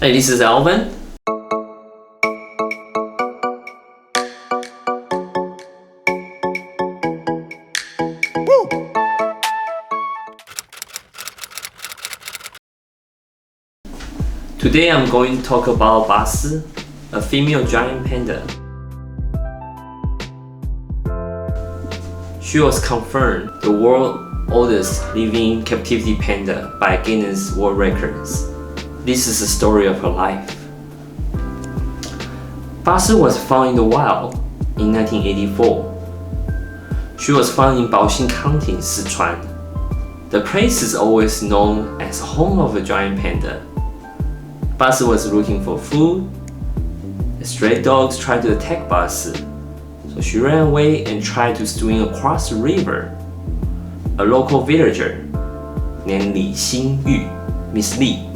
Hey, this is Alvin. Today I'm going to talk about Basi, a female giant panda. She was confirmed the world's oldest living captivity panda by Guinness World Records. This is the story of her life. Basi was found in the wild in 1984. She was found in Baoxing County, Sichuan. The place is always known as home of a giant panda. Basi was looking for food. The stray dogs tried to attack Basi, so she ran away and tried to swim across the river. A local villager named Li Xingyu, Miss Li,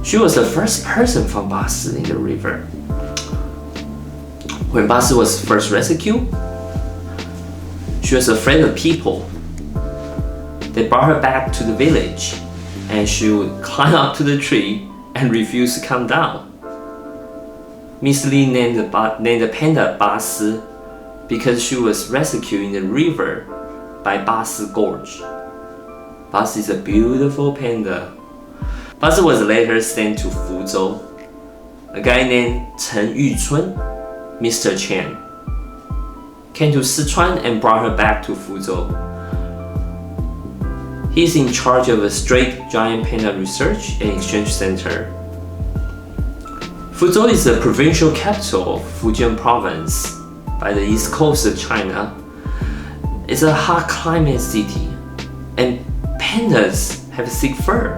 she was the first person from Basi in the river. When Basi was first rescued, she was afraid of people. They brought her back to the village, and she would climb up to the tree and refuse to come down. Miss Li named the panda Basi because she was rescued in the river by Basi Gorge. Basi is a beautiful panda. Basi was later sent to Fuzhou. A guy named Chen Yuchun, Mr. Chen, came to Sichuan and brought her back to Fuzhou. He's in charge of a stray giant panda research and exchange center. Fuzhou is the provincial capital of Fujian province by the east coast of China. It's a hot climate city, and pandas have thick fur,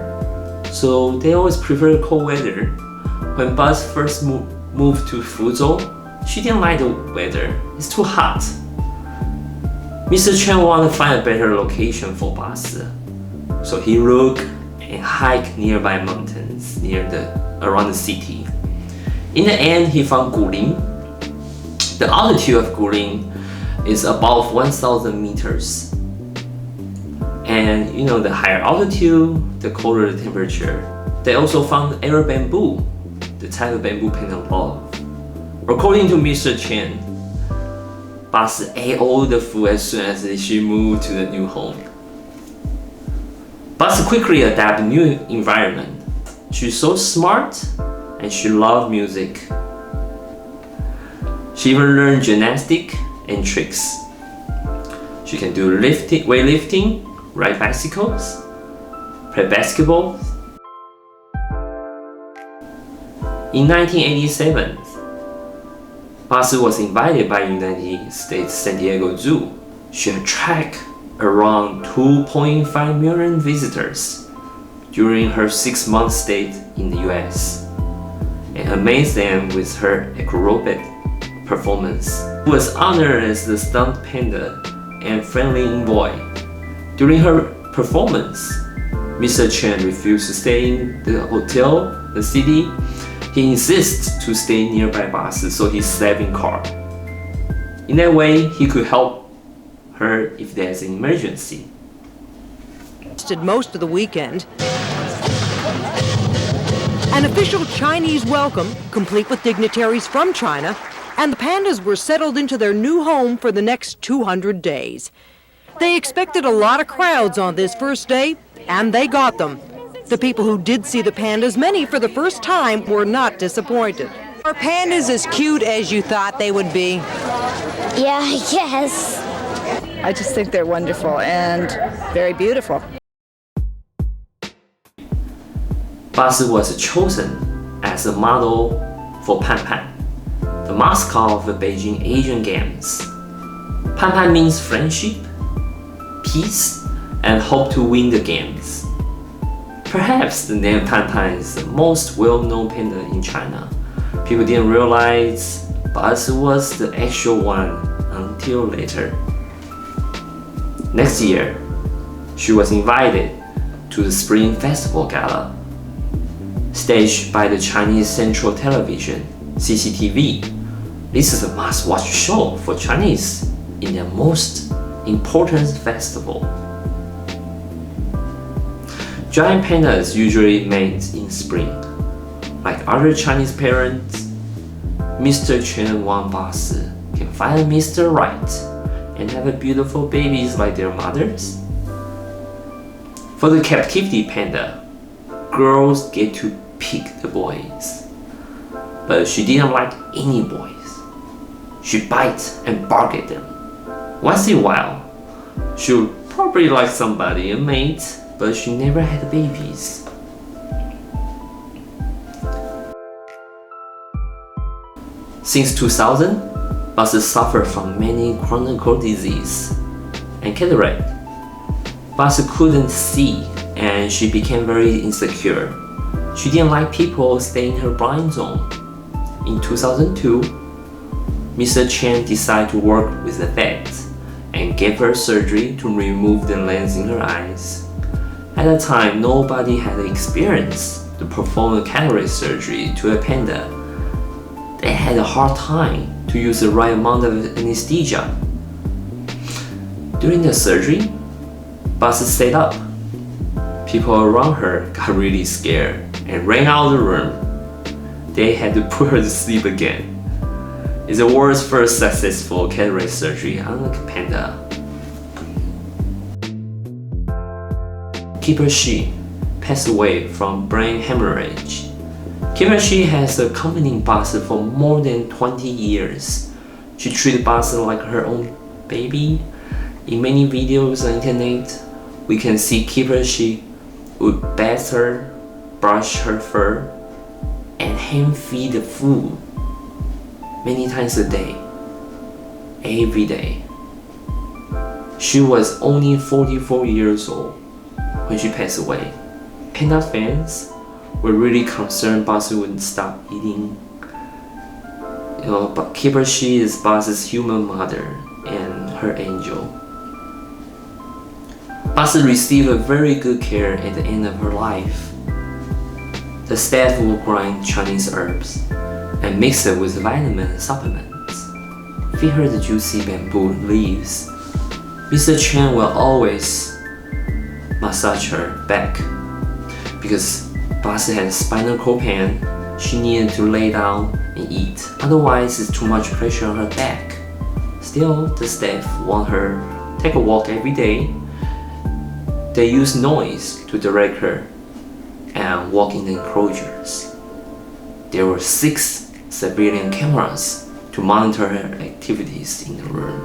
so they always prefer cold weather. When Basi first moved to Fuzhou, she didn't like the weather. It's too hot. Mr. Chen wanted to find a better location for Basi, so he looked and hiked nearby mountains around the city. In the end, he found Guling. The altitude of Guling is above 1,000 meters. And the higher altitude, the colder the temperature. They also found air bamboo, the type of bamboo panda love. According to Mr. Chen, Basi ate all the food as soon as she moved to the new home. Basi quickly adapted to the new environment. She's so smart and she loved music. She even learned gymnastics and tricks. She can do weightlifting, ride bicycles, play basketball. In 1987, Basi was invited by United States San Diego Zoo. She attracted around 2.5 million visitors during her 6-month stay in the US and amazed them with her acrobatic performance. She was honored as the stunt panda and friendly envoy. During her performance, Mr. Chen refused to stay in the hotel, the city. He insists to stay nearby Basi, so he slept in car. In that way, he could help her if there's an emergency. Most of the weekend. An official Chinese welcome, complete with dignitaries from China, and the pandas were settled into their new home for the next 200 days. They expected a lot of crowds on this first day, and they got them. The people who did see the pandas, many for the first time, were not disappointed. Are pandas as cute as you thought they would be? Yeah, I guess. I just think they're wonderful and very beautiful. Basi was chosen as a model for Pan, the mascot of the Beijing Asian Games. Pan means friendship, peace, and hope to win the games. Perhaps the name Pan is the most well-known panda in China. People didn't realize Basi was the actual one until later. Next year, she was invited to the Spring Festival Gala, staged by the Chinese Central Television, CCTV. This is a must-watch show for Chinese in their most important festival. Giant pandas usually mate in spring. Like other Chinese parents, Mr. Chen want Basi can find Mr. Right and have beautiful babies like their mothers. For the captivity panda, girls get to pick the boys, but she didn't like any boys. She bites and bark at them. Once in a while, she would probably like somebody, a mate, but she never had babies. Since 2000, Basi suffered from many chronic disease and cataract. Basi couldn't see and she became very insecure. She didn't like people staying in her blind zone. In 2002, Mr. Chen decided to work with the vet and gave her surgery to remove the lens in her eyes. At the time, nobody had the experience to perform a cataract surgery to a panda. They had a hard time to use the right amount of anesthesia. During the surgery, Basi stayed up. People around her got really scared and ran out of the room. They had to put her to sleep again. It's the world's first successful cataract surgery on a panda. Keeper Shi passed away from brain hemorrhage. Keeper Shi has accompanied Basi for more than 20 years. She treated Basi like her own baby. In many videos on the internet, we can see Keeper Shi would bath her, brush her fur, and hand feed the food many times a day, every day. She was only 44 years old when she passed away. Panda fans were really concerned Basi wouldn't stop eating. But Keeper Shi is Basi's human mother and her angel. Basi received a very good care at the end of her life. The staff will grind Chinese herbs and mix it with vitamin supplements. Feed her the juicy bamboo leaves. Mr. Chen will always massage her back because Basi had a spinal cord pain. She needed to lay down and eat, otherwise it's too much pressure on her back. Still, the staff want her to take a walk every day. They use noise to direct her and walk in the enclosures. There were 6 civilian cameras to monitor her activities in the room.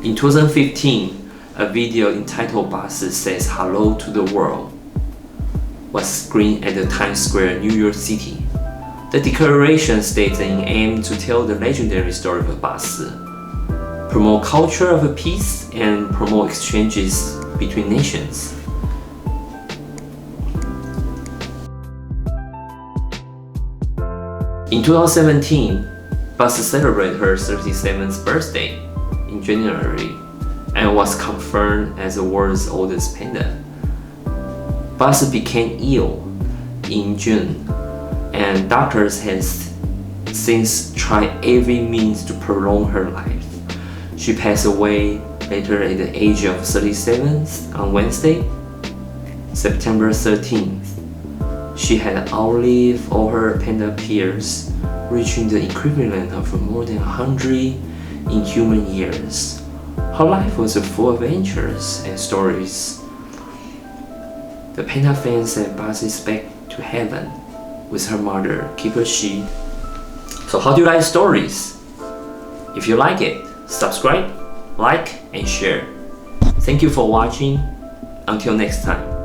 In 2015, a video entitled Basi Says Hello to the World was screened at the Times Square, New York City. The declaration states an aim to tell the legendary story of Basi, promote culture of peace, and promote exchanges between nations. In 2017, Basi celebrated her 37th birthday in January and was confirmed as the world's oldest panda. Basi became ill in June, and doctors have since tried every means to prolong her life. She passed away later at the age of 37 on Wednesday, September 13th. She had outlived all her panda peers, reaching the equivalent of more than 100 in human years. Her life was full of adventures and stories. The panda fans said Basi is back to heaven with her mother, Keeper Shi. So how do you like stories? If you like it, subscribe, like, and share. Thank you for watching. Until next time.